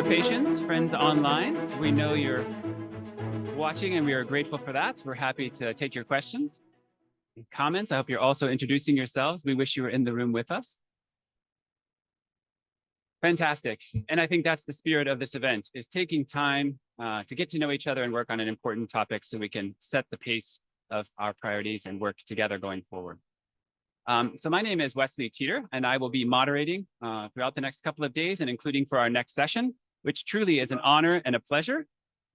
patience, friends online. We know you're watching and we are grateful for that. We're happy to take your questions and comments. I hope you're also introducing yourselves. We wish you were in the room with us. Fantastic. And I think that's the spirit of this event, is taking time to get to know each other and work on an important topic so we can set the pace of our priorities and work together going forward. So my name is Wesley Teeter, and I will be moderating throughout the next couple of days and including for our next session, which truly is an honor and a pleasure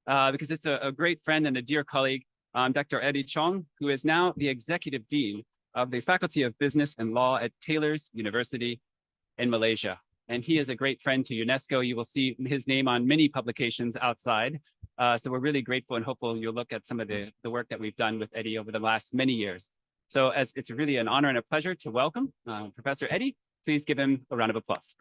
because it's a great friend and a dear colleague, Dr. Eddie Chong, who is now the Executive Dean of the Faculty of Business and Law at Taylor's University in Malaysia. And he is a great friend to UNESCO. You will see his name on many publications outside. So we're really grateful and hopeful you'll look at some of the work that we've done with Eddie over the last many years. So it's really an honor and a pleasure to welcome Professor Eddie. Please give him a round of applause.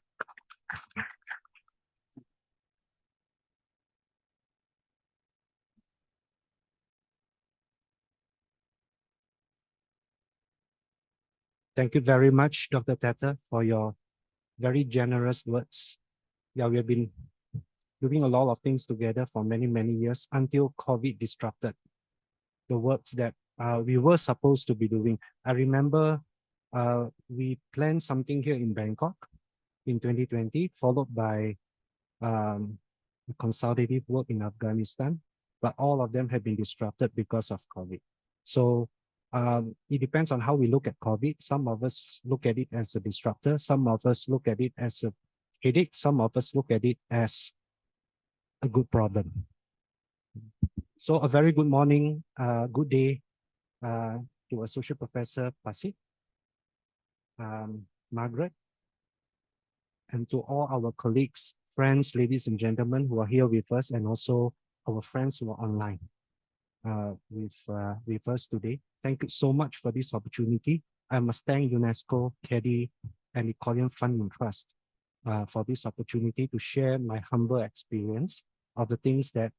Thank you very much, Dr. Tata, for your very generous words. Yeah, we have been doing a lot of things together for many, many years until COVID disrupted the works that we were supposed to be doing. I remember we planned something here in Bangkok in 2020, followed by consultative work in Afghanistan, but all of them have been disrupted because of COVID. So it depends on how we look at COVID. Some of us look at it as a disruptor. Some of us look at it as a headache. Some of us look at it as a good problem. So a very good morning, good day to Associate Professor Pasit, Margaret, and to all our colleagues, friends, ladies and gentlemen who are here with us, and also our friends who are online with us today. Thank you so much for this opportunity. I must thank UNESCO, KEDI, and the Korean Fund and Trust for this opportunity to share my humble experience of the things that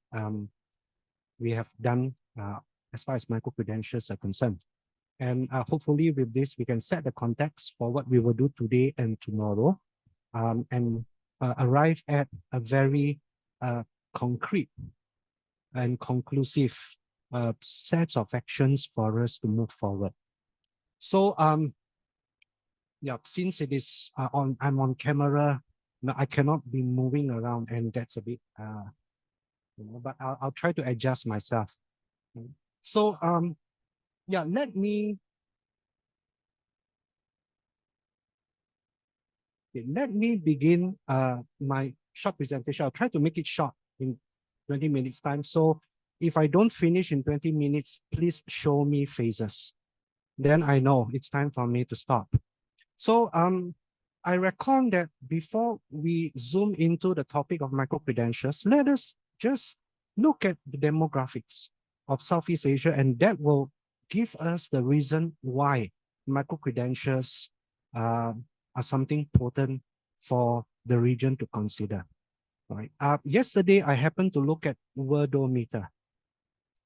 we have done as far as micro-credentials are concerned. And hopefully with this, we can set the context for what we will do today and tomorrow and arrive at a very concrete and conclusive sets of actions for us to move forward. So yeah, since it is I'm on camera, now I cannot be moving around, and that's a bit but I'll try to adjust myself. So yeah, let me begin my short presentation. I'll try to make it short in 20 minutes time. So if I don't finish in 20 minutes, please show me faces. Then I know it's time for me to stop. So I reckon that before we zoom into the topic of micro-credentials, let us just look at the demographics of Southeast Asia, and that will give us the reason why micro-credentials are something important for the region to consider. All right. Yesterday, I happened to look at Worldometer.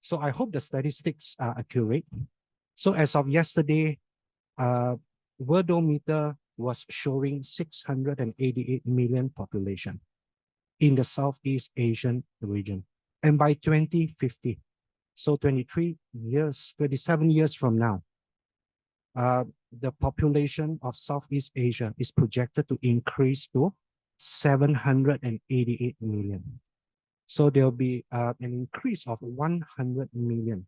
So I hope the statistics are accurate. So as of yesterday, Worldometer was showing 688 million population in the Southeast Asian region. And by 2050, so 27 years from now, the population of Southeast Asia is projected to increase to 788 million. So there'll be an increase of 100 million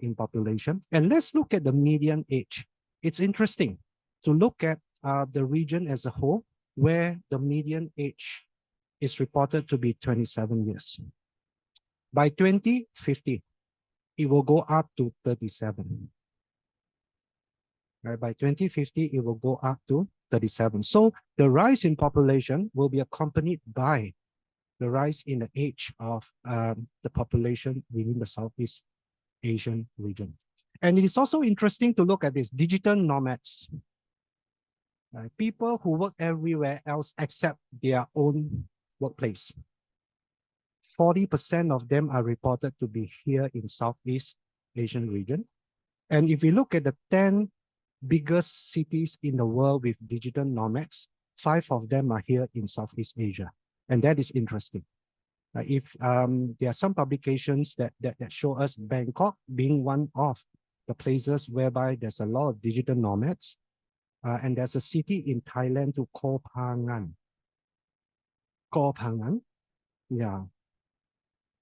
in population. And let's look at the median age. It's interesting to look at the region as a whole, where the median age is reported to be 27 years. By 2050, it will go up to 37. Right? By 2050, it will go up to 37. So the rise in population will be accompanied by the rise in the age of the population within the Southeast Asian region. And it is also interesting to look at this digital nomads. People who work everywhere else except their own workplace. 40% of them are reported to be here in Southeast Asian region. And if you look at the 10 biggest cities in the world with digital nomads, 5 of them are here in Southeast Asia. And that is interesting. If there are some publications that show us Bangkok being one of the places whereby there's a lot of digital nomads, and there's a city in Thailand to Koh Phangan. Koh Phangan, yeah.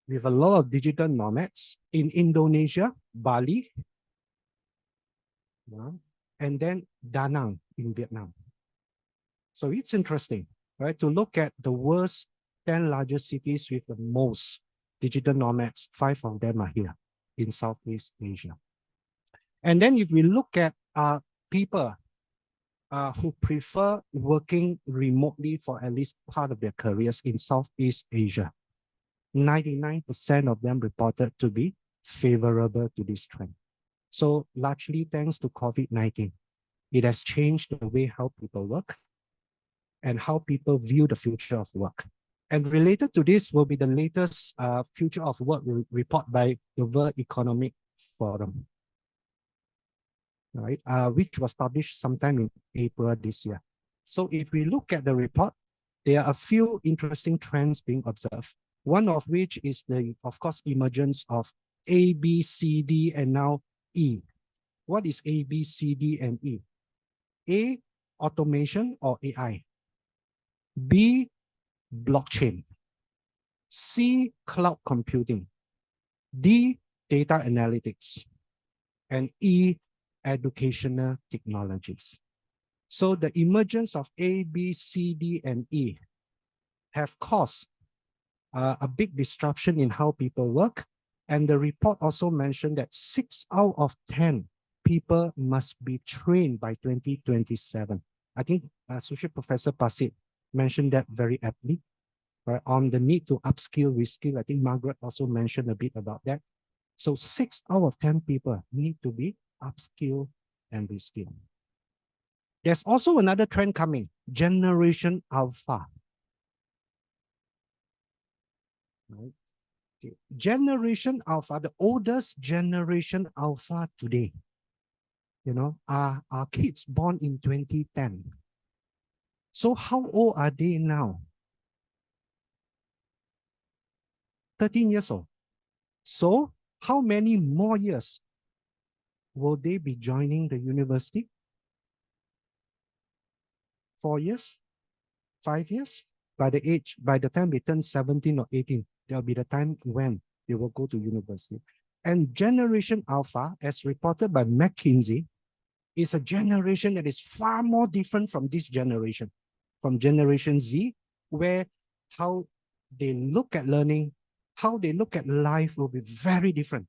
We have a lot of digital nomads in Indonesia, Bali, yeah, and then Da Nang in Vietnam. So it's interesting, right, to look at the world's 10 largest cities with the most digital nomads. 5 of them are here in Southeast Asia. And then if we look at people who prefer working remotely for at least part of their careers in Southeast Asia, 99% of them reported to be favorable to this trend. So largely thanks to COVID-19, it has changed the way how people work and how people view the future of work. And related to this will be the latest Future of Work report by the World Economic Forum, right? Which was published sometime in April this year. So if we look at the report, there are a few interesting trends being observed. One of which is the, of course, emergence of A, B, C, D, and now E. What is A, B, C, D, and E? A, automation or AI. B, blockchain. C, cloud computing. D, data analytics. And E, educational technologies. So the emergence of A, B, C, D, and E have caused a big disruption in how people work. And the report also mentioned that 6 out of 10 people must be trained by 2027. I think Associate Professor Pasit mentioned that very aptly, right, on the need to upskill, reskill. I think Margaret also mentioned a bit about that. So 6 out of 10 people need to be upskilled and reskilled. There's also another trend coming, Generation Alpha. Right? Okay. Generation Alpha, the oldest Generation Alpha today, are kids born in 2010. So how old are they now? 13 years old. So how many more years will they be joining the university? 4 years? 5 years? By the time they turn 17 or 18, there'll be the time when they will go to university. And Generation Alpha, as reported by McKinsey, is a generation that is far more different from this generation, from Generation Z, where how they look at learning, how they look at life will be very different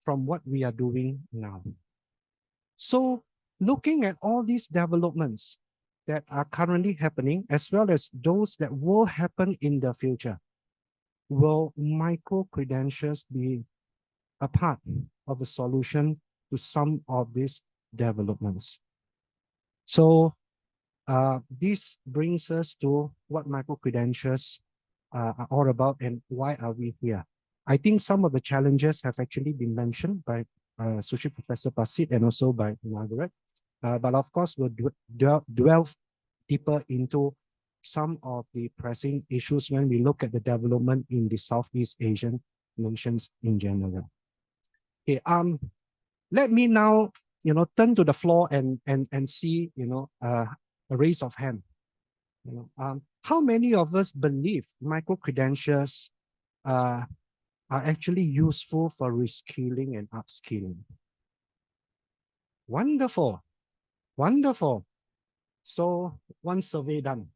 from what we are doing now. So looking at all these developments that are currently happening, as well as those that will happen in the future, will micro-credentials be a part of the solution to some of these developments? So this brings us to what micro-credentials are all about and why are we here. I think some of the challenges have actually been mentioned by Associate Professor Pasit and also by Margaret. But of course, we'll delve deeper into some of the pressing issues when we look at the development in the Southeast Asian nations in general. Okay, let me now, turn to the floor and see, a raise of hand. How many of us believe micro-credentials are actually useful for reskilling and upskilling? Wonderful, wonderful. So one survey done.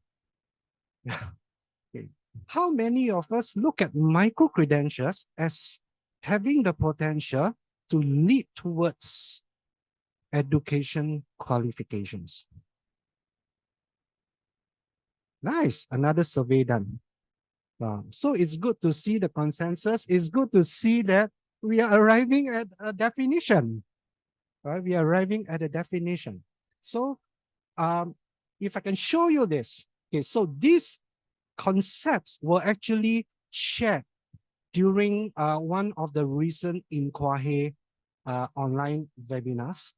Okay. How many of us look at micro-credentials as having the potential to lead towards education qualifications? Nice, another survey done. So it's good to see the consensus. It's good to see that we are arriving at a definition. Right? We are arriving at a definition. So if I can show you this, okay, so these concepts were actually shared during one of the recent Inquahe online webinars.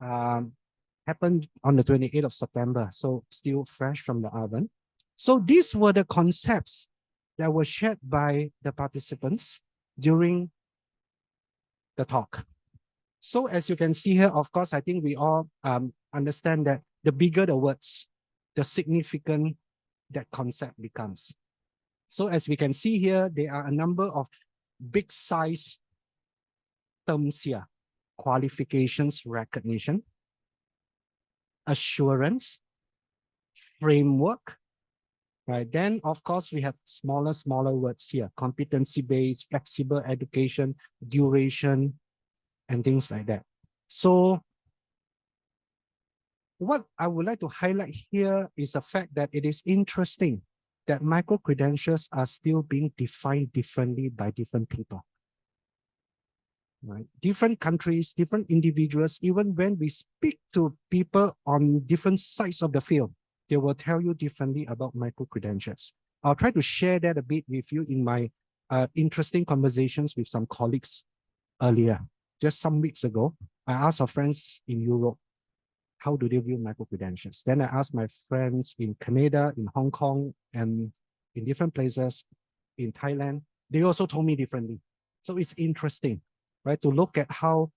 Happened on the 28th of September, so still fresh from the oven. So these were the concepts that were shared by the participants during the talk. So as you can see here, of course, I think we all understand that the bigger the words, the significant that concept becomes. So as we can see here, there are a number of big size terms here: qualifications, recognition, assurance, framework, right? Then of course we have smaller words here: competency-based, flexible education, duration, and things like that. So what I would like to highlight here is the fact that it is interesting that micro-credentials are still being defined differently by different people. Right? Different countries, different individuals, even when we speak to people on different sides of the field, they will tell you differently about micro-credentials. I'll try to share that a bit with you in my interesting conversations with some colleagues earlier. Just some weeks ago, I asked our friends in Europe, how do they view micro-credentials? Then I asked my friends in Canada, in Hong Kong, and in different places in Thailand. They also told me differently. So it's interesting, right, to look at how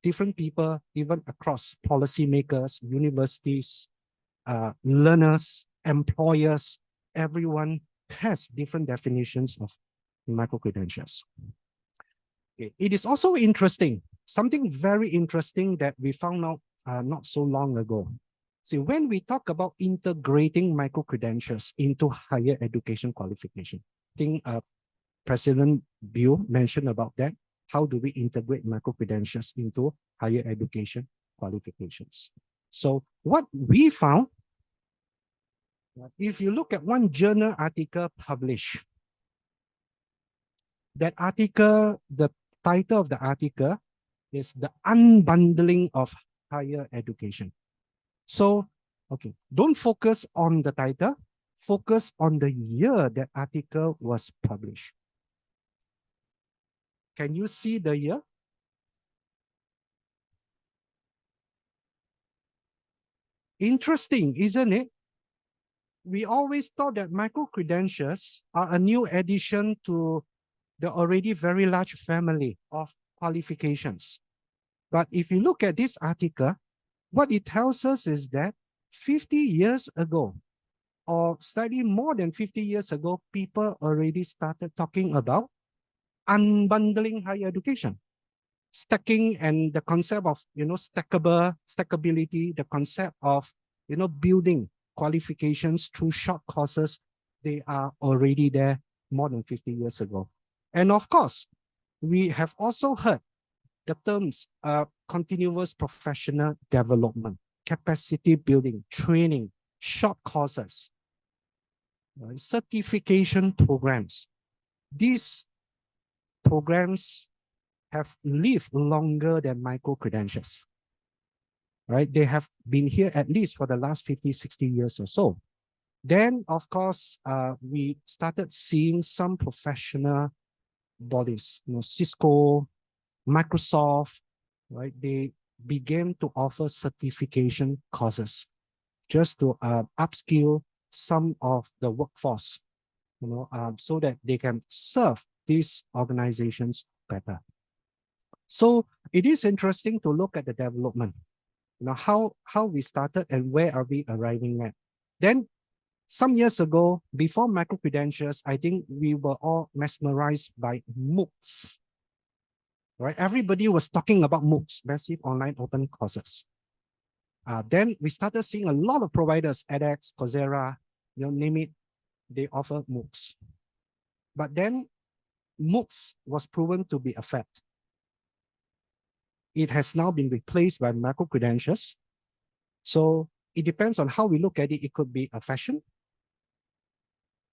different people, even across policymakers, universities, learners, employers, everyone has different definitions of micro-credentials. Okay. It is also interesting, something very interesting that we found out not so long ago. See, when we talk about integrating micro-credentials into higher education qualification, I think President Bill mentioned about that. How do we integrate micro-credentials into higher education qualifications? So what we found, if you look at one journal article published, that article, the title of the article is The Unbundling of Higher Education. So, okay, don't focus on the title, focus on the year that article was published. Can you see the year? Interesting, isn't it? We always thought that micro-credentials are a new addition to the already very large family of qualifications. But if you look at this article, what it tells us is that 50 years ago, or slightly more than 50 years ago, people already started talking about unbundling higher education. Stacking and the concept of, stackability, the concept of, building qualifications through short courses, they are already there more than 50 years ago. And of course, we have also heard the terms continuous professional development, capacity building, training, short courses, certification programs. These programs have lived longer than micro-credentials, right? They have been here at least for the last 50, 60 years or so. Then, of course, we started seeing some professional bodies, Cisco, Microsoft, right? They began to offer certification courses just to upskill some of the workforce, so that they can serve these organizations better. So it is interesting to look at the development, how we started and where are we arriving at. Then some years ago, before micro-credentials, I think we were all mesmerized by MOOCs, right? Everybody was talking about MOOCs, massive online open courses. Then we started seeing a lot of providers, edX, Coursera, name it, they offer MOOCs. But then MOOCs was proven to be a fad. It has now been replaced by micro-credentials. So it depends on how we look at it. It could be a fashion,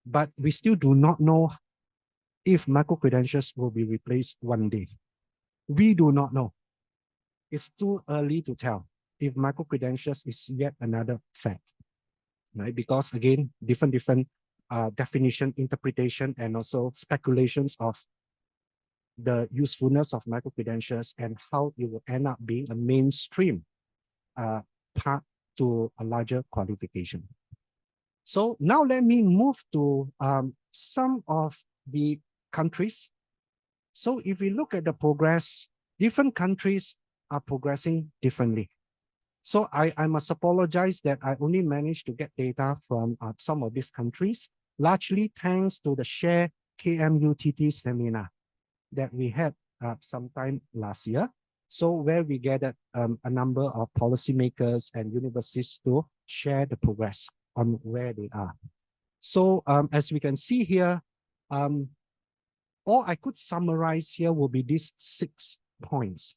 but we still do not know if micro-credentials will be replaced one day. We do not know. It's too early to tell if micro-credentials is yet another fad, right? Because again, different definition, interpretation, and also speculations of the usefulness of micro-credentials and how it will end up being a mainstream part to a larger qualification. So now let me move to some of the countries. So if we look at the progress, different countries are progressing differently. So I must apologize that I only managed to get data from some of these countries, largely thanks to the Share KMUTT seminar that we had sometime last year. So where we gathered a number of policymakers and universities to share the progress on where they are. So as we can see here, all I could summarize here will be these 6 points.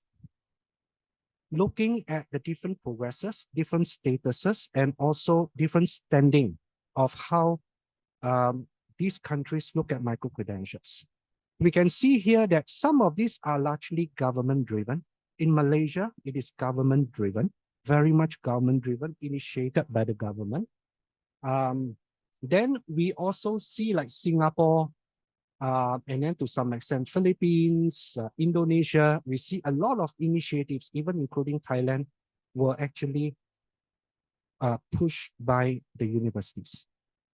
Looking at the different progresses, different statuses, and also different standing of how these countries look at micro-credentials. We can see here that some of these are largely government-driven. In Malaysia, it is government-driven, very much government-driven, initiated by the government. Then we also see like Singapore, and then to some extent, Philippines, Indonesia, we see a lot of initiatives, even including Thailand, were actually pushed by the universities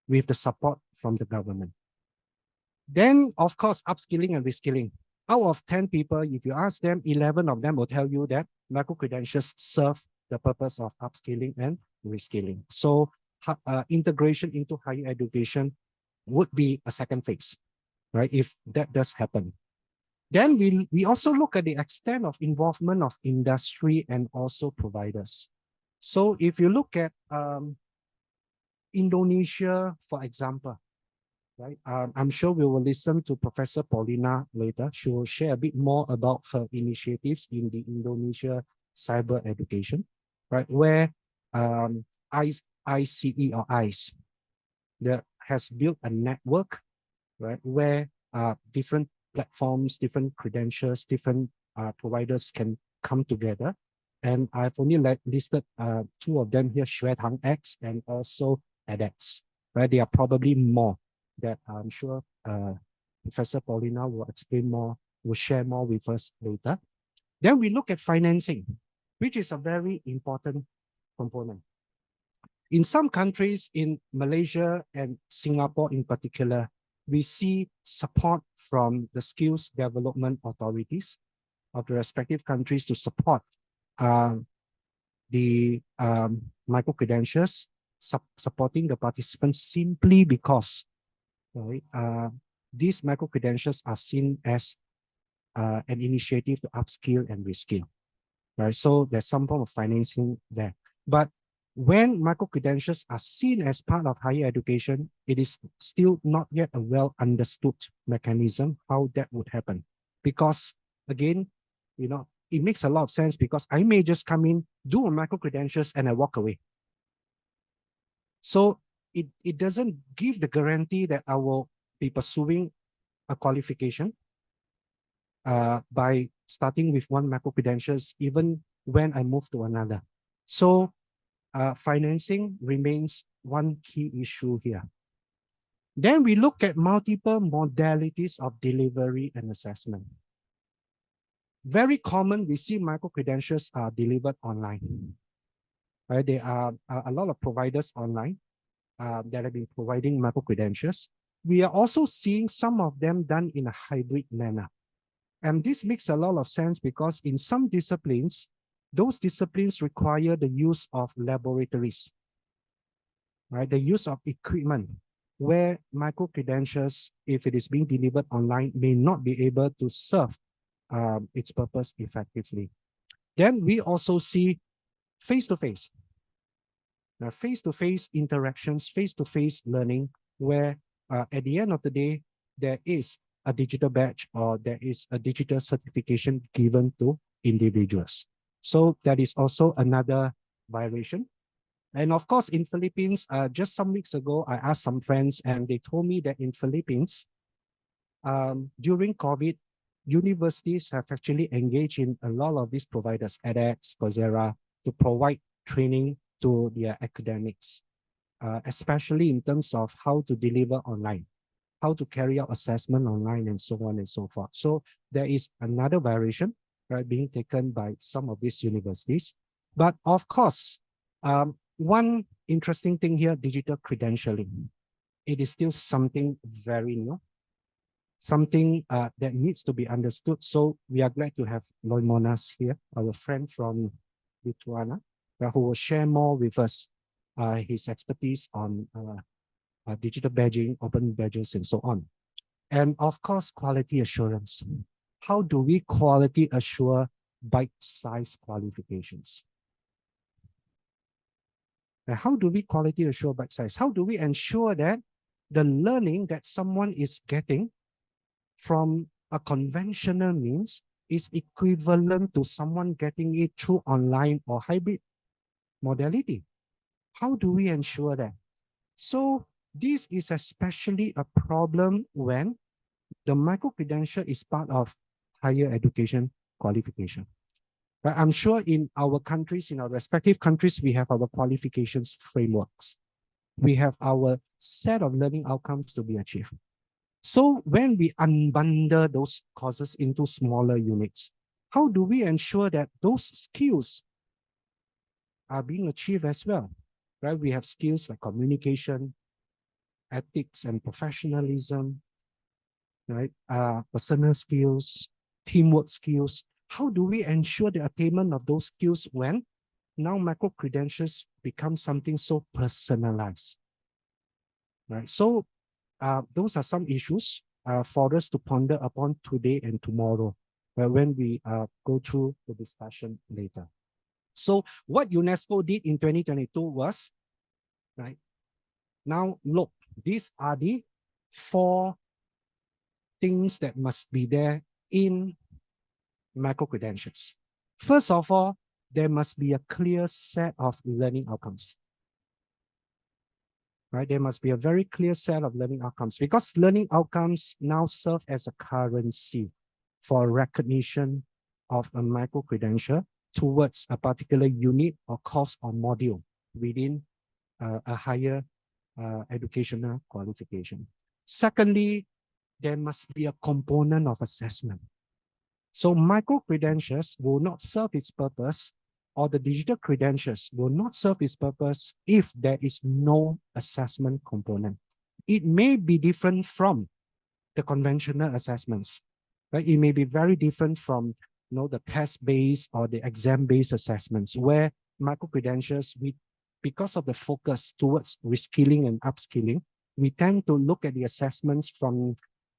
with the support from the government. Then, of course, upskilling and reskilling. Out of 10 people, if you ask them, 11 of them will tell you that micro-credentials serve the purpose of upskilling and reskilling. So integration into higher education would be a second phase, right? If that does happen. Then we also look at the extent of involvement of industry and also providers. So if you look at Indonesia, for example, right? I'm sure we will listen to Professor Paulina later. She will share a bit more about her initiatives in the Indonesia cyber education, right? Where ICE or ICE that has built a network, right? Where different platforms, different credentials, different providers can come together. And I've only listed 2 of them here, Xuetang X and also edX, right? There are probably more that I'm sure Professor Paulina will explain more, will share more with us later. Then we look at financing, which is a very important component. In some countries, in Malaysia and Singapore in particular, we see support from the skills development authorities of the respective countries to support the micro-credentials, supporting the participants simply because right, these micro-credentials are seen as an initiative to upskill and reskill, right? So there's some form of financing there. But when micro-credentials are seen as part of higher education, it is still not yet a well-understood mechanism how that would happen. Because again, you know, it makes a lot of sense because I may just come in, do a micro-credentials and I walk away. So it doesn't give the guarantee that I will be pursuing a qualification by starting with one micro-credentials even when I move to another. So financing remains one key issue here. Then we look at multiple modalities of delivery and assessment. Very common, we see micro-credentials are delivered online. Right? There are a lot of providers online that have been providing micro-credentials. We are also seeing some of them done in a hybrid manner. And this makes a lot of sense because in some disciplines, those disciplines require the use of laboratories, right? The use of equipment where micro-credentials, if it is being delivered online, may not be able to serve its purpose effectively. Then we also see face-to-face. Now, face-to-face interactions, face-to-face learning, where at the end of the day, there is a digital badge or there is a digital certification given to individuals. So that is also another violation. And of course, in Philippines, just some weeks ago, I asked some friends and they told me that in Philippines, during COVID, universities have actually engaged in a lot of these providers, edX, Coursera, to provide training to their academics, especially in terms of how to deliver online, how to carry out assessment online, and so on and so forth. So there is another variation, right, being taken by some of these universities. But of course, one interesting thing here, digital credentialing. It is still something very new, something that needs to be understood. So we are glad to have Loimonas here, our friend from Lithuania, who will share more with us his expertise on digital badging, open badges, and so on. And of course, quality assurance. How do we quality assure bite-sized qualifications? And how do we quality assure bite-size? How do we ensure that the learning that someone is getting from a conventional means is equivalent to someone getting it through online or hybrid modality? How do we ensure that? So this is especially a problem when the micro-credential is part of higher education qualification. But I'm sure in our countries, in our respective countries, we have our qualifications frameworks. We have our set of learning outcomes to be achieved. So when we unbundle those courses into smaller units, how do we ensure that those skills are being achieved as well? Right? We have skills like communication, ethics and professionalism, right? Personal skills, teamwork skills. How do we ensure the attainment of those skills when now micro-credentials become something so personalized, right? So those are some issues for us to ponder upon today and tomorrow when we go through the discussion later. So what UNESCO did in 2022 was, right, now look, these are the 4 things that must be there in micro-credentials. First of all, there must be a clear set of learning outcomes. Right? There must be a very clear set of learning outcomes because learning outcomes now serve as a currency for recognition of a micro-credential towards a particular unit or course or module within a higher educational qualification. Secondly, there must be a component of assessment. So micro-credentials will not serve its purpose, or the digital credentials will not serve its purpose if there is no assessment component. It may be different from the conventional assessments, right? It may be very different from the test-based or the exam-based assessments, where micro-credentials, because of the focus towards reskilling and upskilling, we tend to look at the assessments from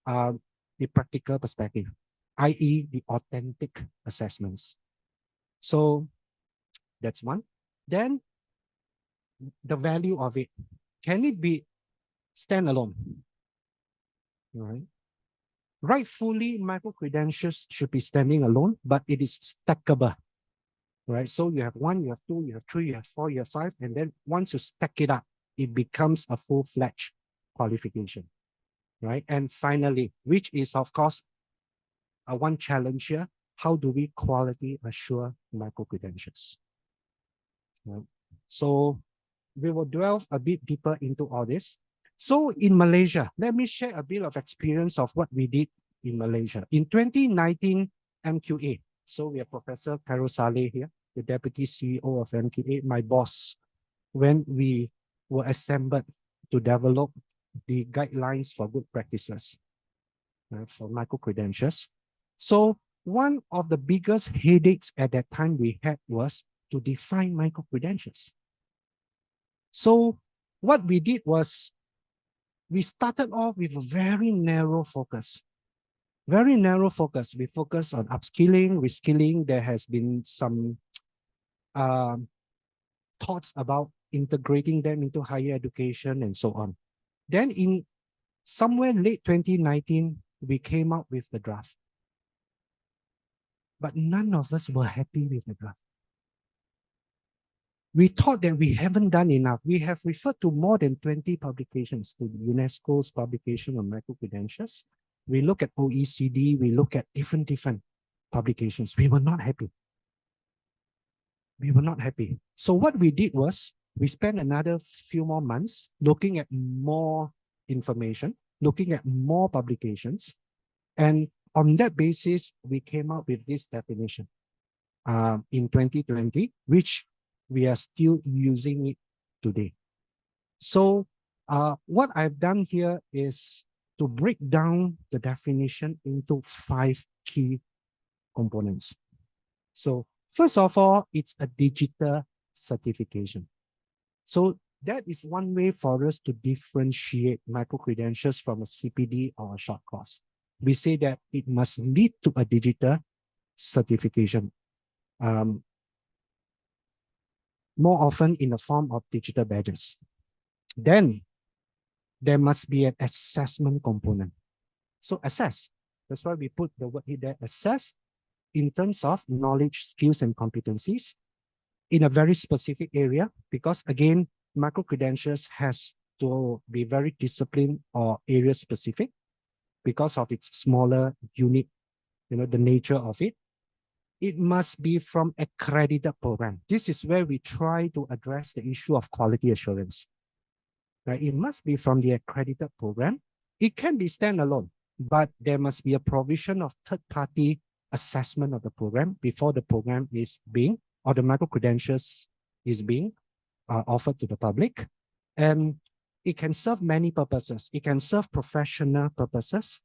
the practical perspective, i.e. the authentic assessments. So that's one. Then the value of it. Can it be standalone? All right. Rightfully, micro-credentials should be standing alone, but it is stackable. Right? So you have 1, you have 2, you have 3, you have 4, you have 5, and then once you stack it up, it becomes a full-fledged qualification. Right? And finally, which is of course one challenge here, how do we quality assure micro-credentials? Right? So we will delve a bit deeper into all this. So in Malaysia, let me share a bit of experience of what we did in Malaysia. In 2019 MQA, so we have Professor Khairul Saleh here, the Deputy CEO of MQA, my boss, when we were assembled to develop the guidelines for good practices for micro-credentials. So one of the biggest headaches at that time we had was to define micro-credentials. So what we did was we started off with a very narrow focus. Very narrow focus. We focus on upskilling, reskilling. There has been some thoughts about integrating them into higher education and so on. Then in somewhere late 2019, we came out with the draft. But none of us were happy with the draft. We thought that we haven't done enough. We have referred to more than 20 publications, to UNESCO's publication on micro-credentials. We look at OECD, we look at different publications. We were not happy. We were not happy. So what we did was, we spent another few more months looking at more information, looking at more publications. And on that basis, we came up with this definition in 2020, which we are still using it today. So what I've done here is to break down the definition into 5 key components. So first of all, it's a digital certification. So that is one way for us to differentiate micro-credentials from a CPD or a short course. We say that it must lead to a digital certification, more often in the form of digital badges. Then there must be an assessment component. So assess, that's why we put the word here there, assess in terms of knowledge, skills, and competencies in a very specific area, because again, micro-credentials has to be very disciplined or area specific because of its smaller unit, the nature of it. It must be from accredited program. This is where we try to address the issue of quality assurance. Right? It must be from the accredited program. It can be standalone, but there must be a provision of third-party assessment of the program before the program is being, or the micro-credentials is being offered to the public. And it can serve many purposes. It can serve professional purposes.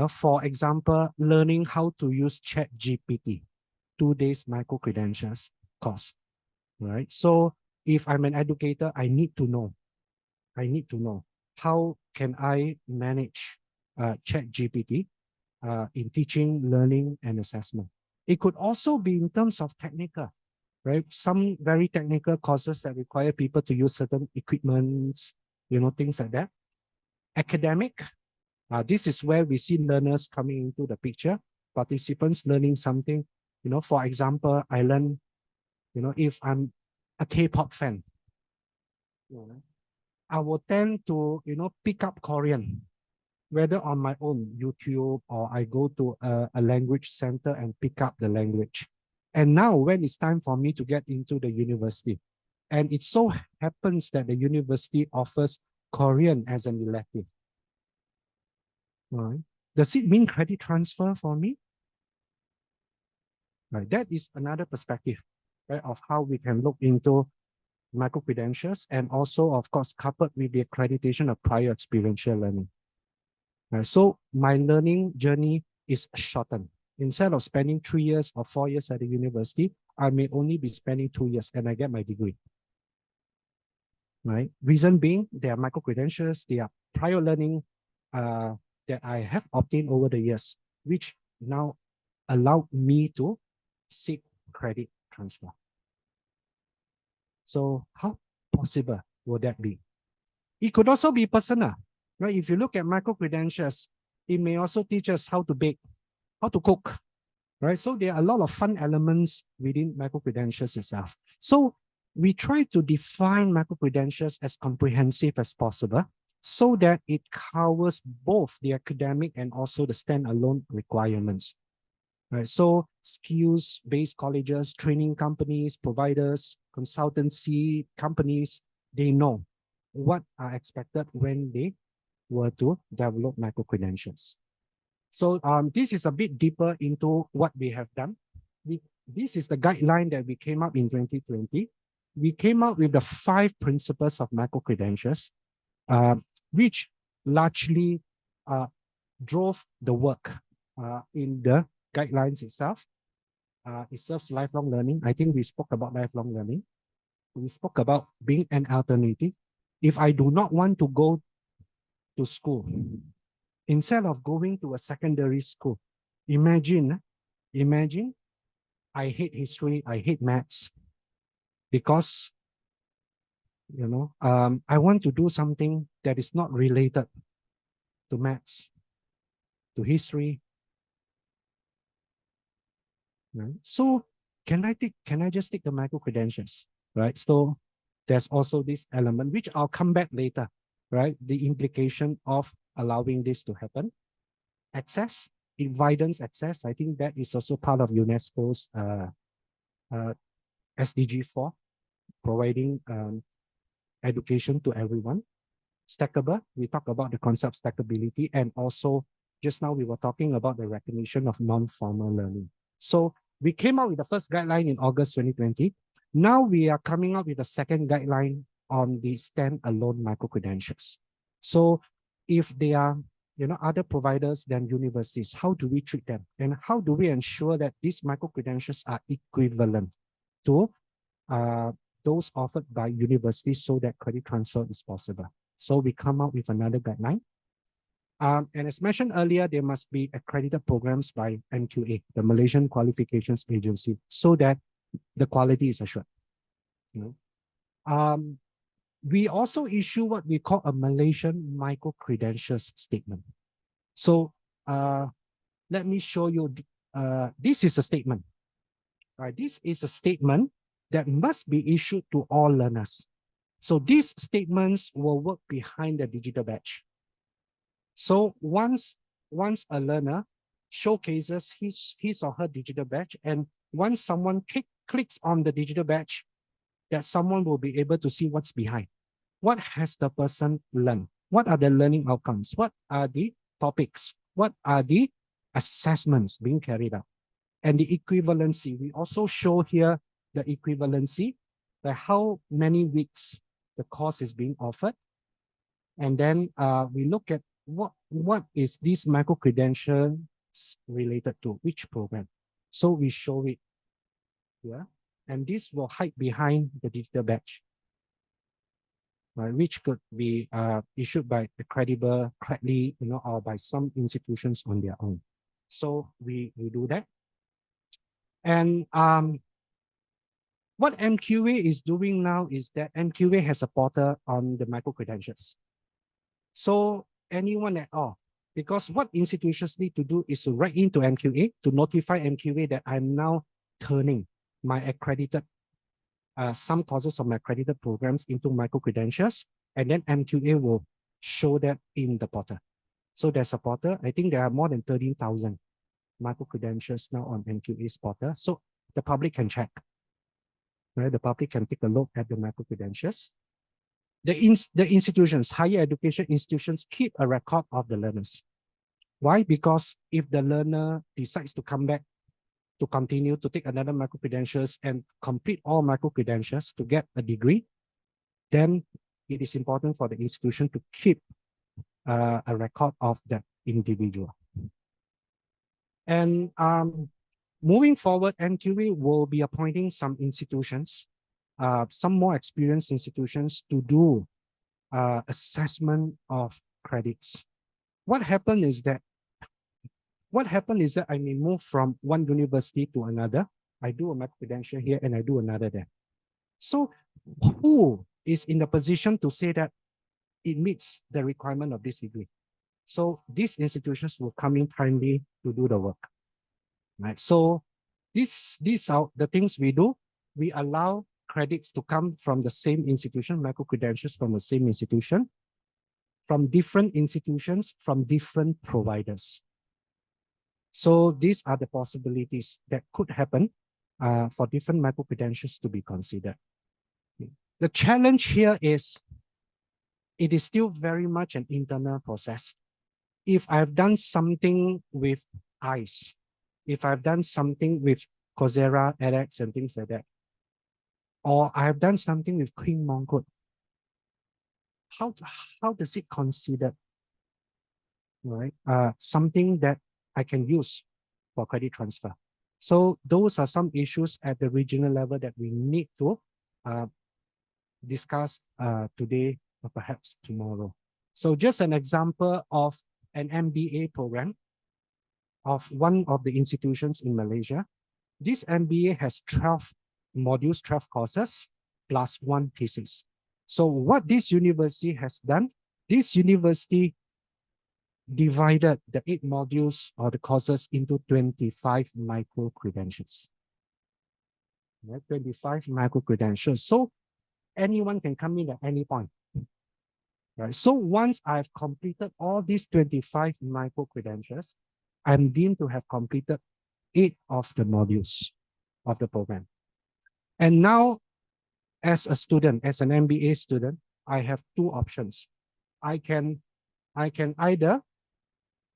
For example, learning how to use ChatGPT, 2 days micro-credentials course, right? So if I'm an educator, I need to know how can I manage ChatGPT in teaching, learning, and assessment. It could also be in terms of technical, right? Some very technical courses that require people to use certain equipments, things like that. Academic, this is where we see learners coming into the picture, participants learning something. For example, I learn, if I'm a K-pop fan, I will tend to, pick up Korean, whether on my own YouTube or I go to a language center and pick up the language. And now when it's time for me to get into the university, and it so happens that the university offers Korean as an elective, right? Does it mean credit transfer for me? Right, that is another perspective, right, of how we can look into micro-credentials, and also, of course, coupled with the accreditation of prior experiential learning. Right, so my learning journey is shortened. Instead of spending 3 years or 4 years at the university, I may only be spending 2 years and I get my degree. Right? Reason being, there are micro-credentials, they are prior learning that I have obtained over the years, which now allowed me to seek credit transfer. So how possible would that be? It could also be personal, right? If you look at micro-credentials, it may also teach us how to bake, how to cook, right? So there are a lot of fun elements within micro-credentials itself. So we try to define micro-credentials as comprehensive as possible so that it covers both the academic and also the standalone requirements. Right, so skills-based colleges, training companies, providers, consultancy companies, they know what are expected when they were to develop micro-credentials. So this is a bit deeper into what we have done. This is the guideline that we came up in 2020. We came up with the 5 principles of micro-credentials, which largely drove the work in the guidelines itself. It serves lifelong learning. I think we spoke about lifelong learning. We spoke about being an alternative. If I do not want to go to school, instead of going to a secondary school, imagine I hate history, I hate maths, because I want to do something that is not related to maths, to history. Right? So can I just take the micro-credentials, right? So there's also this element, which I'll come back later, right? The implication of allowing this to happen. Access, it widens access. I think that is also part of UNESCO's SDG 4, providing education to everyone. Stackable, we talk about the concept of stackability, and also just now we were talking about the recognition of non-formal learning. So we came out with the first guideline in August 2020. Now we are coming out with the second guideline on the standalone micro-credentials. So if they are other providers than universities, how do we treat them? And how do we ensure that these micro-credentials are equivalent to those offered by universities so that credit transfer is possible? So we come up with another guideline. And as mentioned earlier, there must be accredited programs by MQA, the Malaysian Qualifications Agency, so that the quality is assured. We also issue what we call a Malaysian micro-credentials statement. So let me show you. This is a statement. This is a statement that must be issued to all learners. So these statements will work behind the digital badge. So once a learner showcases his or her digital badge, and once someone clicks on the digital badge, that someone will be able to see what's behind. What has the person learned? What are the learning outcomes? What are the topics? What are the assessments being carried out? And the equivalency, we also show here the equivalency, by how many weeks the course is being offered. And then we look at what is this micro-credentials related to, which program. So we show it here, and this will hide behind the digital badge, which could be issued by the credible, correctly, or by some institutions on their own. So we do that. And what MQA is doing now is that MQA has a portal on the micro-credentials. So anyone at all, because what institutions need to do is to write into MQA to notify MQA that I'm now turning my accredited, some courses of my accredited programs into micro-credentials, and then MQA will show that in the portal. So there's a portal. I think there are more than 13,000 micro-credentials now on MQA's portal. So the public can check. The public can take a look at the micro-credentials. The institutions, higher education institutions, keep a record of the learners. Why? Because if the learner decides to come back to continue to take another micro-credentials and complete all micro-credentials to get a degree, then it is important for the institution to keep a record of that individual. And moving forward, MQA will be appointing some institutions, some more experienced institutions, to do assessment of credits. What happened is that I may move from one university to another. I do a micro-credential here and I do another there. So who is in the position to say that it meets the requirement of this degree? So these institutions will come in timely to do the work. Right. So these are the things we do. We allow credits to come from the same institution, micro-credentials from the same institution, from different institutions, from different providers. So these are the possibilities that could happen for different micro-credentials to be considered. The challenge here is it is still very much an internal process. If I've done something with ICE, if I've done something with Coursera, edX, and things like that, or I've done something with Queen Monk, how does it consider, right? Something that I can use for credit transfer. So those are some issues at the regional level that we need to discuss today or perhaps tomorrow. So just an example of an MBA program of one of the institutions in Malaysia. This MBA has 12 modules, 12 courses, plus one thesis. So what this university has done, this university divided the 8 modules or the courses into 25 micro-credentials. Right? 25 micro-credentials. So anyone can come in at any point. Right? So once I've completed all these 25 micro-credentials, I'm deemed to have completed 8 of the modules of the program. And now, as a student, as an MBA student, I have 2 options. I can either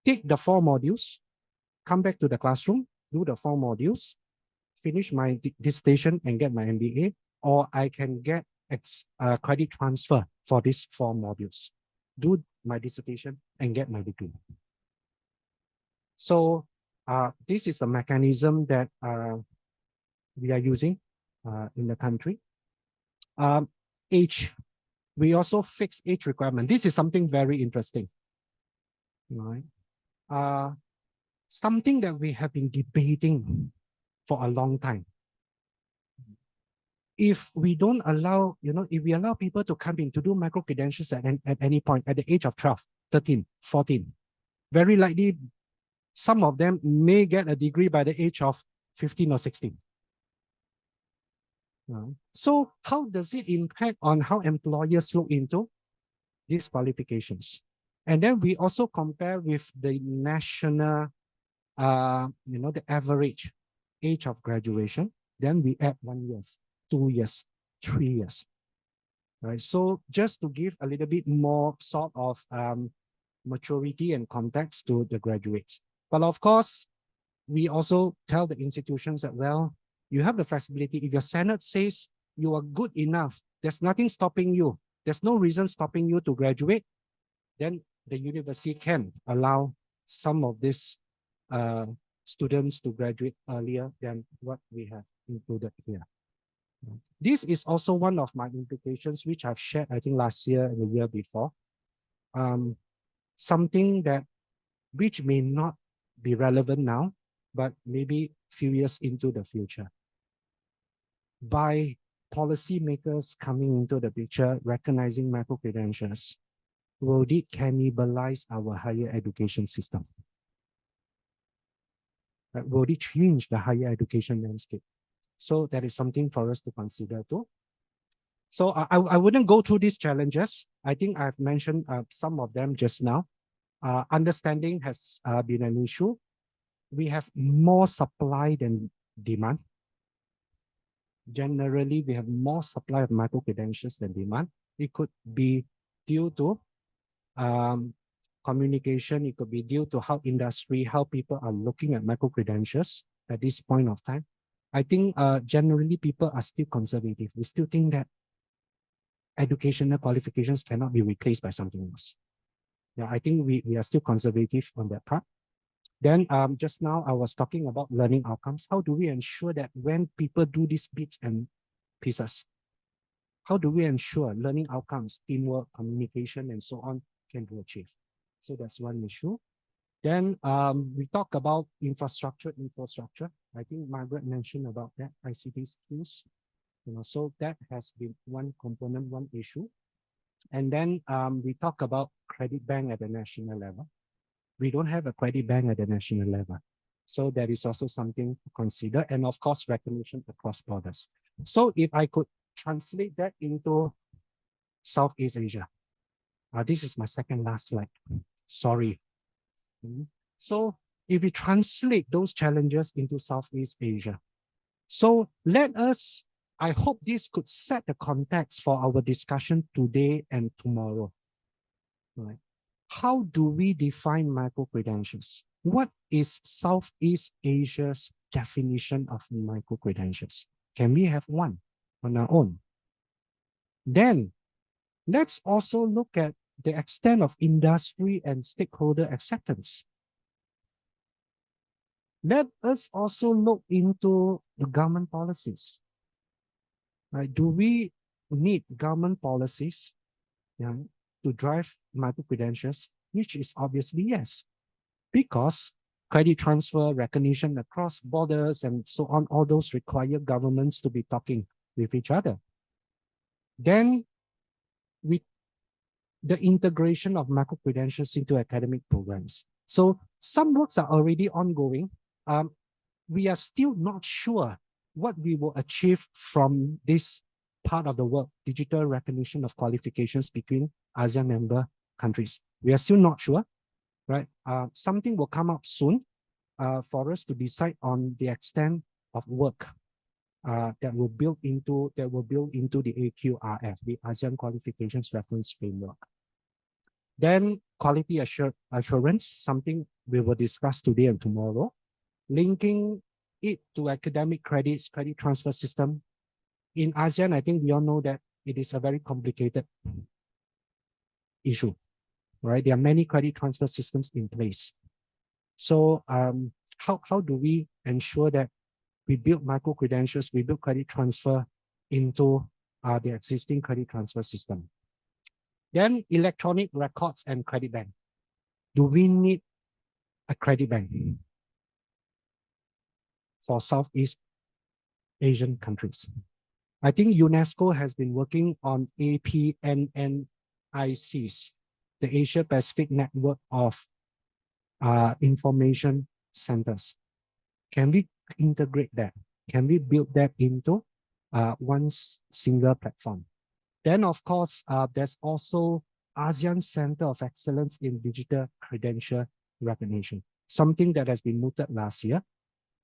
take the 4 modules, come back to the classroom, do the 4 modules, finish my dissertation and get my MBA, or I can get credit transfer for these 4 modules, do my dissertation and get my degree. So this is a mechanism that we are using in the country. Age, we also fix age requirement. This is something very interesting, right? Something that we have been debating for a long time. If we don't allow, if we allow people to come in to do micro credentials at any point at the age of 12, 13, 14, very likely some of them may get a degree by the age of 15 or 16. So how does it impact on how employers look into these qualifications? And then we also compare with the national, the average age of graduation. Then we add 1 year, 2 years, 3 years, right? So just to give a little bit more sort of maturity and context to the graduates. But of course, we also tell the institutions that, well, you have the flexibility. If your Senate says you are good enough, there's nothing stopping you. There's no reason stopping you to graduate. Then the university can allow some of these students to graduate earlier than what we have included here. This is also one of my implications, which I've shared, I think, last year and the year before. Something that which may not be relevant now, but maybe a few years into the future. By policymakers coming into the picture, recognizing micro-credentials, will it cannibalize our higher education system? Will it change the higher education landscape? So that is something for us to consider too. So I wouldn't go through these challenges. I think I've mentioned some of them just now. Understanding has been an issue. We have more supply than demand. Generally, we have more supply of micro-credentials than demand. It could be due to communication. It could be due to how industry, how people are looking at micro-credentials at this point of time. I think generally people are still conservative. We still think that educational qualifications cannot be replaced by something else. Yeah, I think we are still conservative on that part. Then just now I was talking about learning outcomes. How do we ensure that when people do these bits and pieces, how do we ensure learning outcomes, teamwork, communication, and so on can be achieved? So that's one issue. Then we talk about infrastructure. I think Margaret mentioned about that, ICT skills. So that has been one component, one issue. And then we talk about credit bank at the national level. We don't have a credit bank at the national level. So that is also something to consider. And of course, recognition across borders. So if I could translate that into Southeast Asia. This is my second last slide. Sorry. So if we translate those challenges into Southeast Asia. So let us, I hope this could set the context for our discussion today and tomorrow. Right? How do we define micro-credentials? What is Southeast Asia's definition of micro-credentials? Can we have one on our own? Then let's also look at the extent of industry and stakeholder acceptance. Let us also look into the government policies. Right? Do we need government policies to drive micro-credentials? Which is obviously yes, because credit transfer, recognition across borders, and so on, all those require governments to be talking with each other. Then the integration of micro-credentials into academic programs. So some works are already ongoing. We are still not sure what we will achieve from this part of the work, digital recognition of qualifications between ASEAN member countries. We are still not sure, right? Something will come up soon for us to decide on the extent of work that will build into the AQRF, the ASEAN Qualifications Reference Framework. Then quality assurance, something we will discuss today and tomorrow, linking it to academic credits, credit transfer system. In ASEAN, I think we all know that it is a very complicated issue, right? There are many credit transfer systems in place. So how do we ensure that we build micro-credentials, we build credit transfer into the existing credit transfer system? Then electronic records and credit bank. Do we need a credit bank for Southeast Asian countries? I think UNESCO has been working on APNNICs, the Asia Pacific Network of Information Centers. Can we integrate that? Can we build that into one single platform? Then, of course, there's also ASEAN Center of Excellence in Digital Credential Recognition, something that has been mooted last year,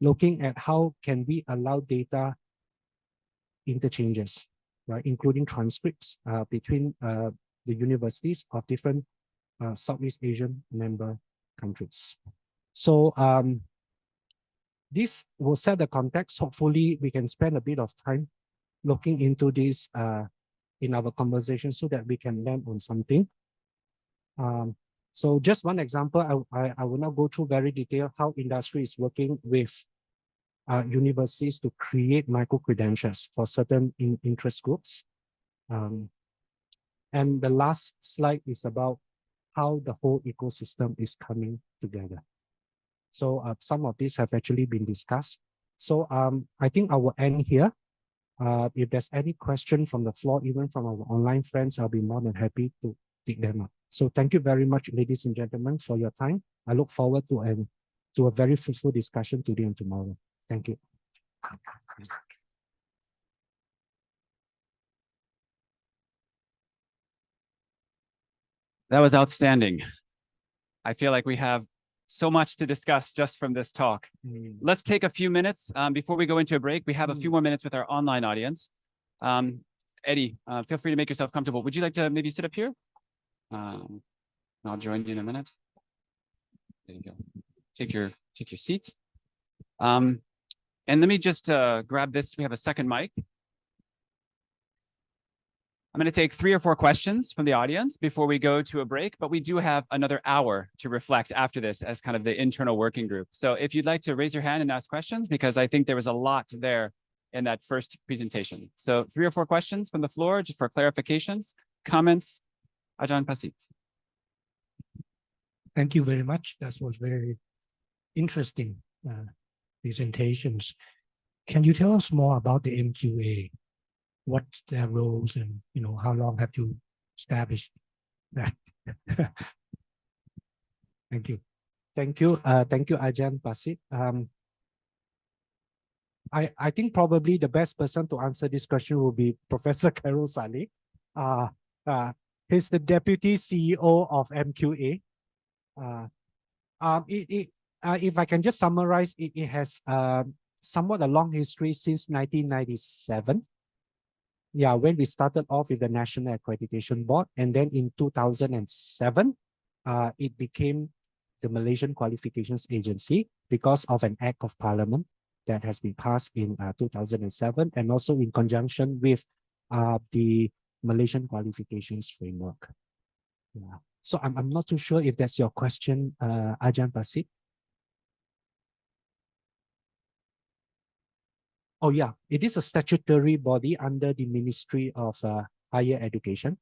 looking at how can we allow data interchanges, right, including transcripts between the universities of different Southeast Asian member countries. So this will set the context. Hopefully, we can spend a bit of time looking into this in our conversation so that we can land on something. So just one example, I will not go through very detailed how industry is working with universities to create micro-credentials for certain interest groups. And the last slide is about how the whole ecosystem is coming together. So some of these have actually been discussed. So I think I will end here. If there's any question from the floor, even from our online friends, I'll be more than happy to take them up. So thank you very much, ladies and gentlemen, for your time. I look forward to a very fruitful discussion today and tomorrow. Thank you. That was outstanding. I feel like we have so much to discuss just from this talk. Let's take a few minutes before we go into a break. We have a few more minutes with our online audience. Eddie, feel free to make yourself comfortable. Would you like to maybe sit up here? I'll join you in a minute. There you go. Take your seat. And let me just grab this. We have a second mic. I'm going to take 3 or 4 questions from the audience before we go to a break, but we do have another hour to reflect after this as kind of the internal working group. So if you'd like to raise your hand and ask questions, because I think there was a lot there in that first presentation. So 3 or 4 questions from the floor, just for clarifications, comments. Ajahn Pasit. Thank you very much. That was very interesting presentations. Can you tell us more about the MQA? What's their roles, and how long have you established that? Thank you. Thank you, Ajahn Pasit. I think probably the best person to answer this question will be Professor Khairul Saleh. He's the Deputy CEO of MQA. If I can just summarize, it has somewhat a long history since 1997. Yeah, when we started off with the National Accreditation Board, and then in 2007, it became the Malaysian Qualifications Agency because of an Act of Parliament that has been passed in 2007, and also in conjunction with the Malaysian Qualifications Framework. Yeah. So I'm not too sure if that's your question, Ajahn Pasit. Oh yeah, it is a statutory body under the Ministry of Higher Education.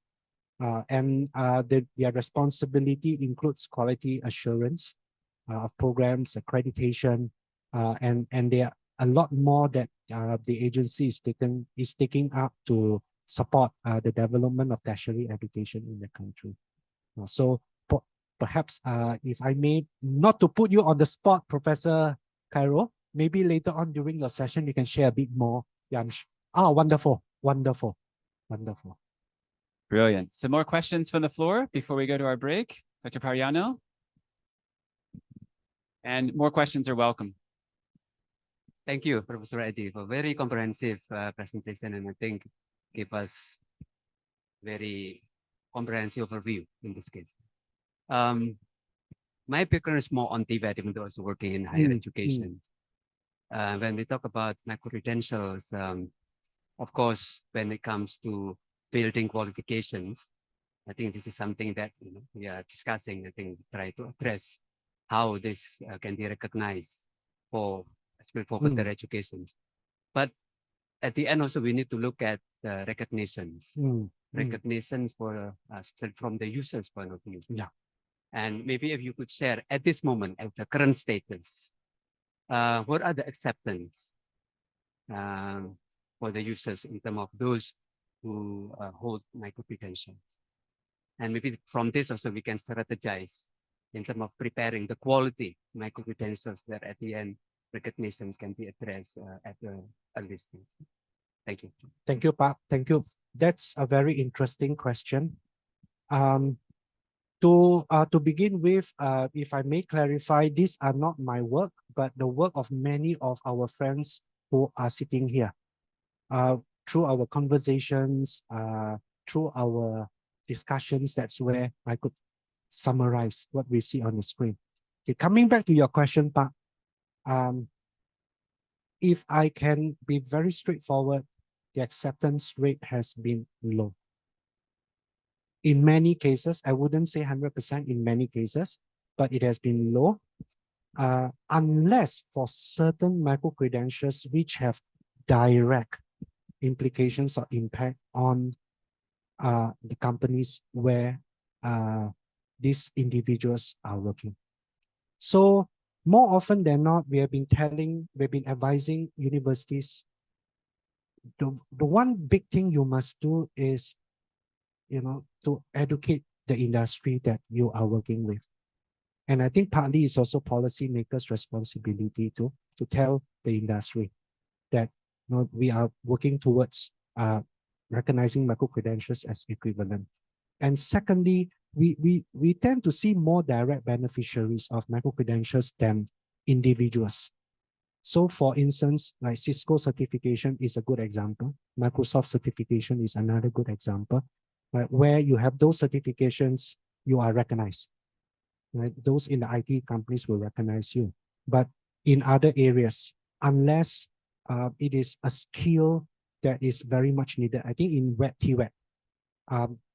And their responsibility includes quality assurance of programs, accreditation, and there are a lot more that the agency is taking up to support the development of tertiary education in the country. So perhaps if I may, not to put you on the spot, Professor Khairul, maybe later on during your session, you can share a bit more. Yeah, wonderful, wonderful, wonderful. Brilliant. Some more questions from the floor before we go to our break. Dr. Pariano? And more questions are welcome. Thank you, Professor Eddie, for a very comprehensive presentation, and I think gave us very comprehensive overview in this case. My background is more on TVET, even though I was working in higher education. When we talk about micro-credentials, of course, when it comes to building qualifications. I think this is something that we are discussing. I think try to address how this can be recognized for further educations. But at the end also we need to look at the recognitions. Recognition for from the user's point of view. Yeah. And maybe if you could share at this moment, at the current status, what are the acceptance for the users in terms of those who hold micro-credentials? And maybe from this also we can strategize in terms of preparing the quality micro-credentials that at the end recognitions can be addressed at the early stage. Thank you. Thank you, Pak. Thank you. That's a very interesting question. To begin with, if I may clarify, these are not my work, but the work of many of our friends who are sitting here. Through our conversations, through our discussions, that's where I could summarize what we see on the screen. Okay, coming back to your question, Pak, if I can be very straightforward, the acceptance rate has been low. In many cases, I wouldn't say 100% in many cases, but it has been low, unless for certain micro-credentials which have direct implications or impact on the companies where these individuals are working. So more often than not, we've been advising universities, the one big thing you must do is, to educate the industry that you are working with. And I think partly it's also policymakers' responsibility to tell the industry that we are working towards recognizing micro-credentials as equivalent. And secondly, we tend to see more direct beneficiaries of micro-credentials than individuals. So for instance, like Cisco certification is a good example. Microsoft certification is another good example. Right? Where you have those certifications, you are recognized. Right? Those in the IT companies will recognize you. But in other areas, unless it is a skill that is very much needed, I think in TWET,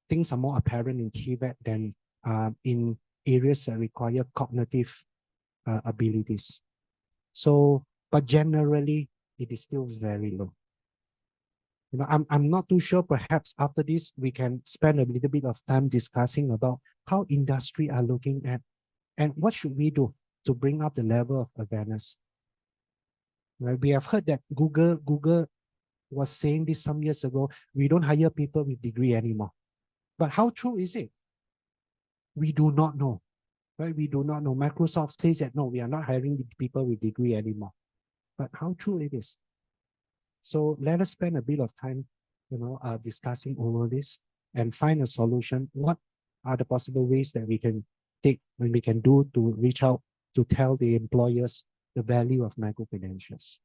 things are more apparent in TWET than in areas that require cognitive abilities. So, but generally, it is still very low. I'm not too sure. Perhaps after this, we can spend a little bit of time discussing about how industry are looking at and what should we do to bring up the level of awareness. Right? We have heard that Google was saying this some years ago, we don't hire people with degree anymore. But how true is it? We do not know. Right? We do not know. Microsoft says that no, we are not hiring people with degree anymore. But how true it is? So let us spend a bit of time, discussing over this and find a solution. What are the possible ways that we can take and we can do to reach out to tell the employers the value of micro-credentials?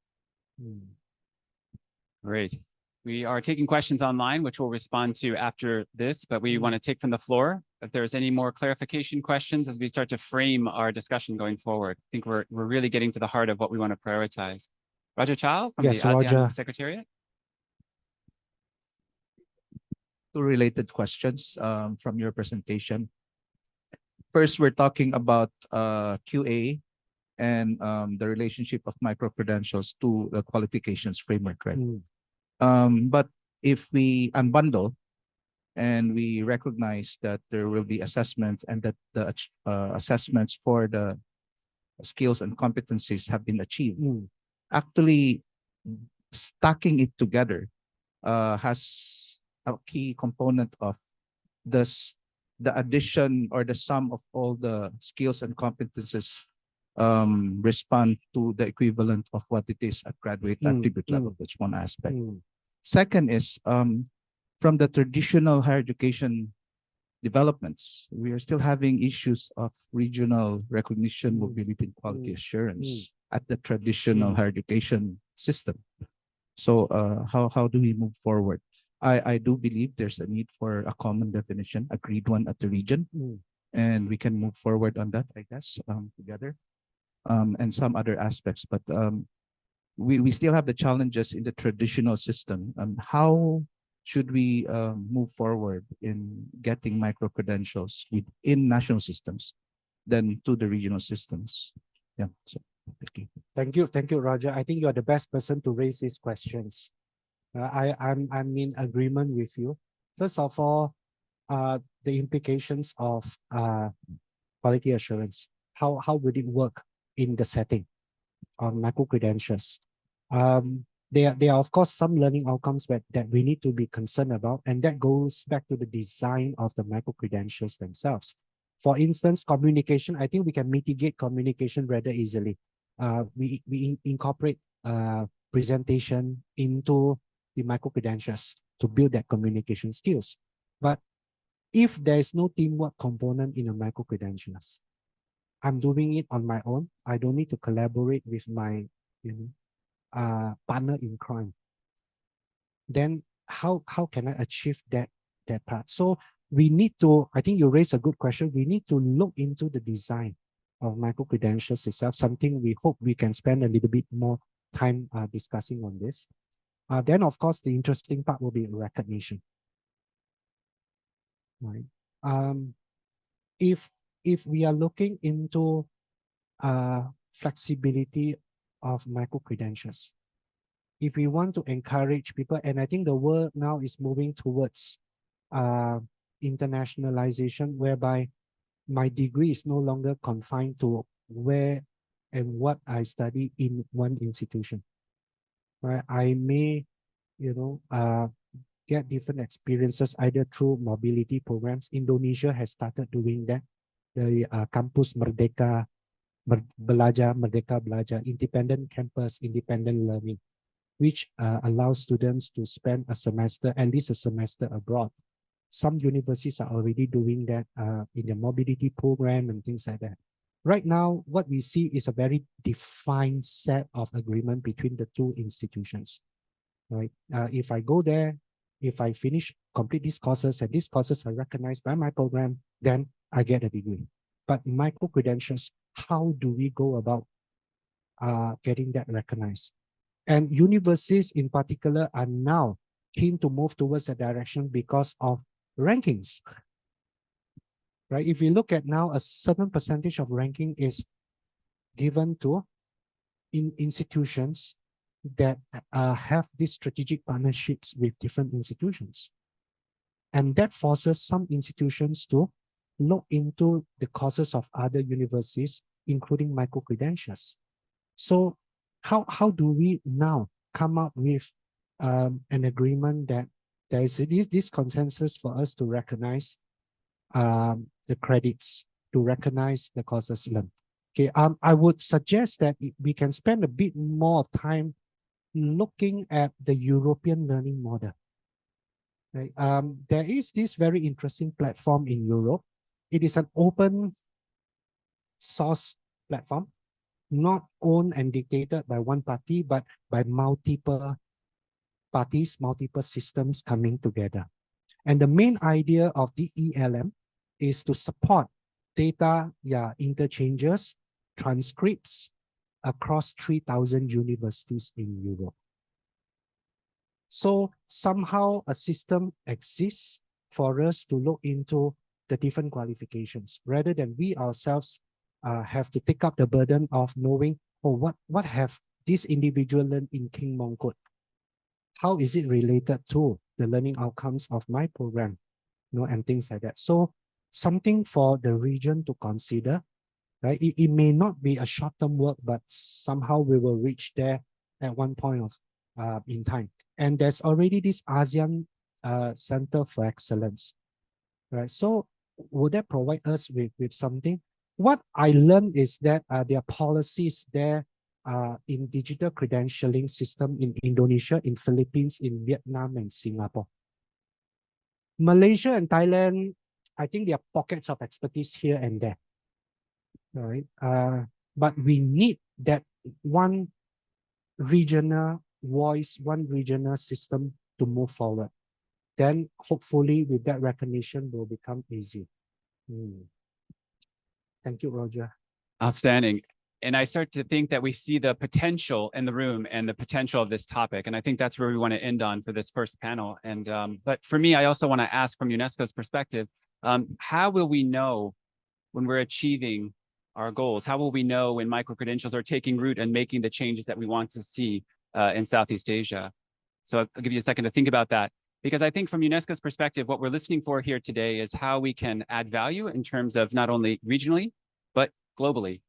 Great. We are taking questions online, which we'll respond to after this, but we want to take from the floor if there's any more clarification questions as we start to frame our discussion going forward. I think we're really getting to the heart of what we want to prioritize. Roger Chow from the ASEAN Roger. Secretariat. Two related questions from your presentation. First, we're talking about QA and the relationship of micro-credentials to the qualifications framework, right? But if we unbundle and we recognize that there will be assessments and that the assessments for the skills and competencies have been achieved, actually stacking it together has a key component of the addition or the sum of all the skills and competences respond to the equivalent of what it is at graduate attribute level. That's one aspect. Second is from the traditional higher education developments, we are still having issues of regional recognition, mobility, and quality assurance at the traditional higher education system. So how do we move forward? I do believe there's a need for a common definition, agreed one at the region, and we can move forward on that, I guess, together, and some other aspects. But we still have the challenges in the traditional system. How should we move forward in getting micro-credentials within national systems than to the regional systems? Yeah, so thank you. Thank you, Roger. I think you are the best person to raise these questions. I'm in agreement with you. First of all, the implications of quality assurance. How would it work in the setting on micro credentials? There are of course some learning outcomes that we need to be concerned about, and that goes back to the design of the micro credentials themselves. For instance, communication. I think we can mitigate communication rather easily. We incorporate presentation into the micro credentials to build that communication skills. But if there is no teamwork component in a micro credentials, I'm doing it on my own. I don't need to collaborate with my partner in crime. Then how can I achieve that part? So we need to, I think you raised a good question. We need to look into the design of micro credentials itself, something we hope we can spend a little bit more time discussing on this. Then of course the interesting part will be recognition. Right. If we are looking into flexibility of micro credentials, if we want to encourage people, and I think the world now is moving towards internationalization, whereby my degree is no longer confined to where and what I study in one institution. Right? I may, get different experiences either through mobility programs. Indonesia has started doing that. The Campus Merdeka, Merdeka Belajar, independent campus, independent learning, which allows students to spend a semester, at least a semester abroad. Some universities are already doing that in the mobility program and things like that. Right now, what we see is a very defined set of agreement between the two institutions. Right? If I go there, if I complete these courses, and these courses are recognized by my program, then I get a degree. But micro credentials, how do we go about getting that recognized? And universities in particular are now keen to move towards that direction because of rankings. Right? If you look at now, a certain percentage of ranking is given to institutions that have these strategic partnerships with different institutions. And that forces some institutions to look into the courses of other universities, including micro-credentials. So how do we now come up with an agreement that there is this consensus for us to recognize the credits, to recognize the courses learned? Okay, I would suggest that we can spend a bit more of time looking at the European learning model. Right? There is this very interesting platform in Europe. It is an open source platform, not owned and dictated by one party, but by multiple parties, multiple systems coming together. And the main idea of the ELM is to support data interchanges, transcripts across 3,000 universities in Europe. So somehow a system exists for us to look into the different qualifications, rather than we ourselves have to take up the burden of knowing, oh, what have this individual learned in King Mongkut? How is it related to the learning outcomes of my program? And things like that. So something for the region to consider, right? It may not be a short-term work, but somehow we will reach there at one point of in time. And there's already this ASEAN Center for Excellence, right? So would that provide us with something? What I learned is that there are policies there in digital credentialing system in Indonesia, in Philippines, in Vietnam, and Singapore. Malaysia and Thailand, I think there are pockets of expertise here and there, right? But we need that one regional voice, one regional system to move forward. Then hopefully with that recognition will become easy. Thank you, Roger. Outstanding. And I start to think that we see the potential in the room and the potential of this topic. And I think that's where we want to end on for this first panel. And but for me, I also want to ask from UNESCO's perspective, how will we know when we're achieving our goals? How will we know when micro-credentials are taking root and making the changes that we want to see in Southeast Asia? So I'll give you a second to think about that, because I think from UNESCO's perspective, what we're listening for here today is how we can add value in terms of not only regionally, but globally.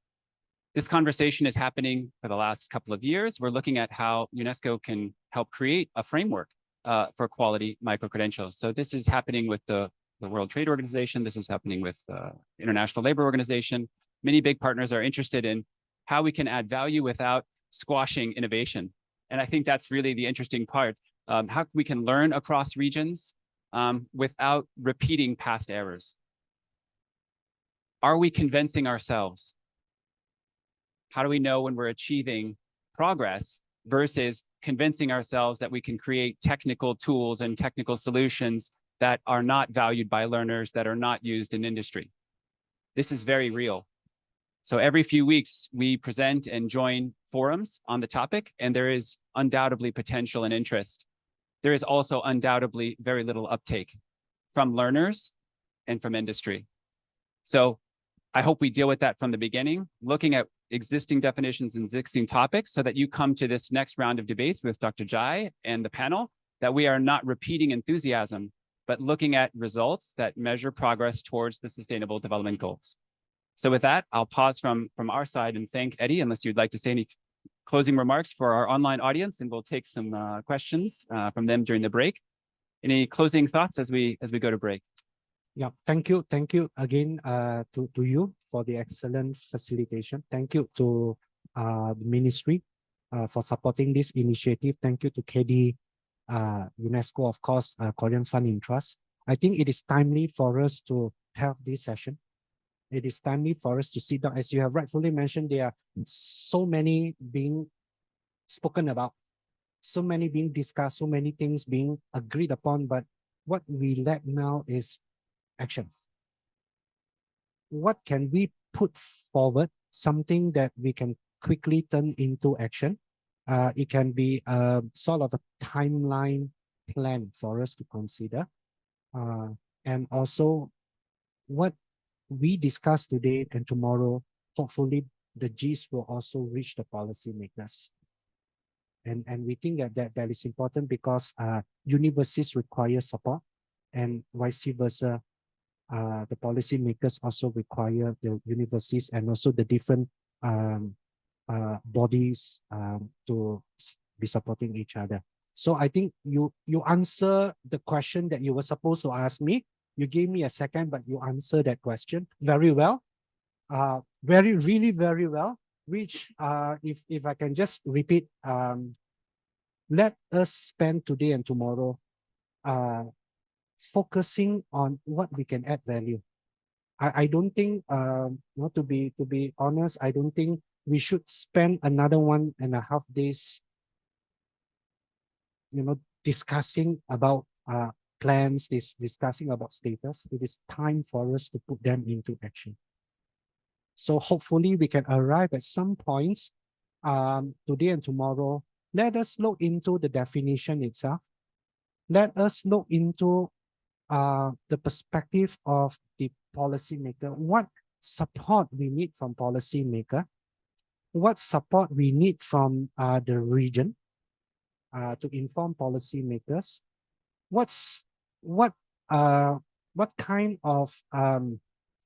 This conversation is happening for the last couple of years. We're looking at how UNESCO can help create a framework for quality micro-credentials. So this is happening with the World Trade Organization. This is happening with the International Labor Organization. Many big partners are interested in how we can add value without squashing innovation. And I think that's really the interesting part. How we can learn across regions without repeating past errors. Are we convincing ourselves? How do we know when we're achieving progress versus convincing ourselves that we can create technical tools and technical solutions that are not valued by learners, that are not used in industry? This is very real. So every few weeks, we present and join forums on the topic, and there is undoubtedly potential and interest. There is also undoubtedly very little uptake from learners and from industry. So I hope we deal with that from the beginning, looking at existing definitions and existing topics so that you come to this next round of debates with Dr. Jai and the panel, that we are not repeating enthusiasm, but looking at results that measure progress towards the Sustainable Development Goals. So with that, I'll pause from our side and thank Eddie, unless you'd like to say any closing remarks for our online audience, and we'll take some questions from them during the break. Any closing thoughts as we go to break? Yeah, thank you again to you for the excellent facilitation. Thank you to the ministry for supporting this initiative. Thank you to KEDI, UNESCO, of course, Korean Fund in Trust. I think it is timely for us to have this session. It is timely for us to sit down. As you have rightfully mentioned, there are so many being spoken about, so many being discussed, so many things being agreed upon, but what we lack now is action. What can we put forward? Something that we can quickly turn into action. It can be sort of a timeline plan for us to consider. And also what we discuss today and tomorrow, hopefully the gist will also reach the policymakers. And we think that is important because universities require support, and vice versa. The policymakers also require the universities and also the different bodies to be supporting each other. So I think you answer the question that you were supposed to ask me. You gave me a second, but you answered that question very well. Really very well. Which if I can just repeat, let us spend today and tomorrow focusing on what we can add value. I don't think, to be honest, I don't think we should spend another 1.5 days, discussing about plans, discussing about status. It is time for us to put them into action. So hopefully we can arrive at some points today and tomorrow. Let us look into the definition itself. Let us look into the perspective of the policymaker. What support we need from policymaker? What support we need from the region to inform policymakers? What kind of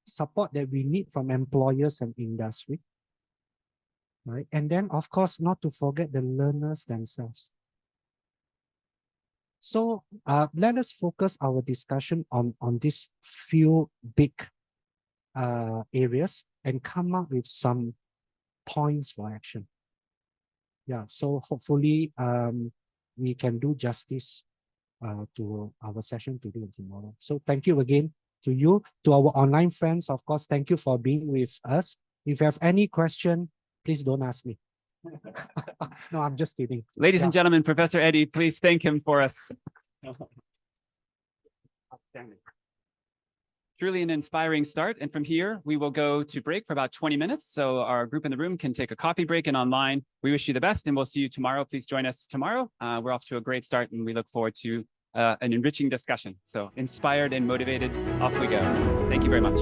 support that we need from employers and industry, right? And then, of course, not to forget the learners themselves. So let us focus our discussion on these few big areas and come up with some points for action. Yeah, so hopefully we can do justice to our session today and tomorrow. So thank you again to you, to our online friends. Of course, thank you for being with us. If you have any question, please don't ask me. No, I'm just kidding. Ladies and gentlemen, Professor Eddie, please thank him for us. Outstanding. Truly an inspiring start. And from here, we will go to break for about 20 minutes. So our group in the room can take a coffee break, and online. We wish you the best, and we'll see you tomorrow. Please join us tomorrow. We're off to a great start, and we look forward to an enriching discussion. So inspired and motivated, off we go. Thank you very much.